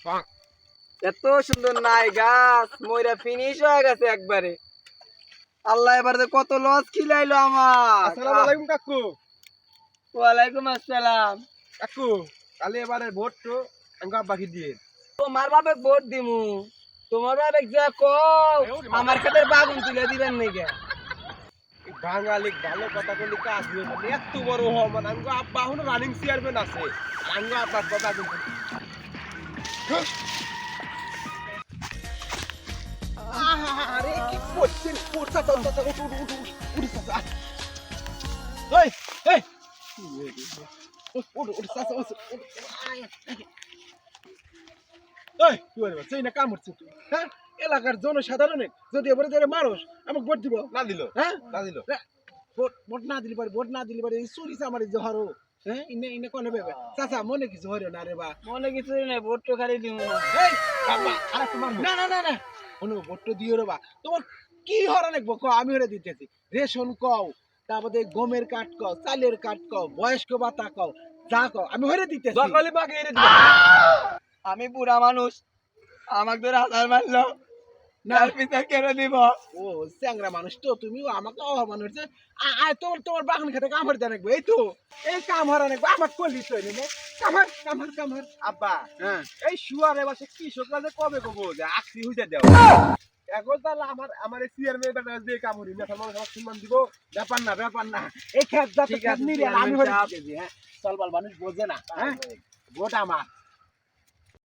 এত সুন্দর নাই গাছ মইরা ফিনিশ হয়ে গেছে একবারে। আল্লাহ এবার যে কত লস খিলাইলো আমার। আসসালামু আলাইকুম কাকু। ওয়ালাইকুম আসসালাম। কাকু কালি এবারে ভোট তো আঙ্গা বাকি দিয়ে তোমার বাপে ভোট দিমু, তোমার বাপে যা কও আমার ক্ষেতের বাগুন তুলে দিবেন নাকি? বাঙালি ভালো কথা বলি কাজ দিবে মানে এত বড় হওয়া মানে আঙ্গা আব্বা এখন রানিং চেয়ারম্যান আছে। আঙ্গা আব্বার কথা কিন্তু আরে কি করছিস করছা তো উড়ি চাচা এই এই উড় উড় চাচা এই কি বলবো সেই না কাম হচ্ছে তুই হ্যাঁ এলাকার জনসাধারণের যদি এবারে ধরে মানুষ আমাকে ভোট দিব না দিল হ্যাঁ না দিল ভোট না দিলি পারে ভোট না দিলি পারে এই চুরিছে আমার এই জহারো হ্যাঁ ইনে ইনে কোনে ভেবে চাচা মনে কিছু হইলো না রে বা মনে কিছু নাই, ভোট তো খালি দিমু না। এই বাবা আরে তোমার না না না না অনু ভোট দিও রে বা তোমার কি হরা লাগবো ক আমি হরে দিতেছি রেশন কও তারপরে গমের কাঠ কও চালের কাঠ কও বয়স্ক ভাতা কও যা কও আমি হরে দিতেছি সকালে বাকি এনে দিবা। আমি বুড়া মানুষ, আমাকে ধরে হাজার মারলো, নার পিছা কেন দিব? ও চ্যাংরা মানুষ তো তুমিও আমাকে অহমান হচ্ছে তোমার তোমার বাগান খেতে কাম হরতে নাকবো এই তো এই কাম হরা নাকবো আমার করলি তো এনে কামহার কামহার কামহার আব্বা হ্যাঁ এই শুয়ারে বাসে কি সকালে কবে কব যে আকরি হইতে দাও এখন তাহলে আমার এই চেয়ারম্যান বেটা যে কাম হরি না আমার সম্মান দিব ব্যাপার না এই খেত যাতে ঠিক আছে, নিরে আমি চেয়ারম্যান হরি সাহেব। দিতেছি হ্যাঁ চলবাল মানুষ বোঝে না হ্যাঁ ভোট আমার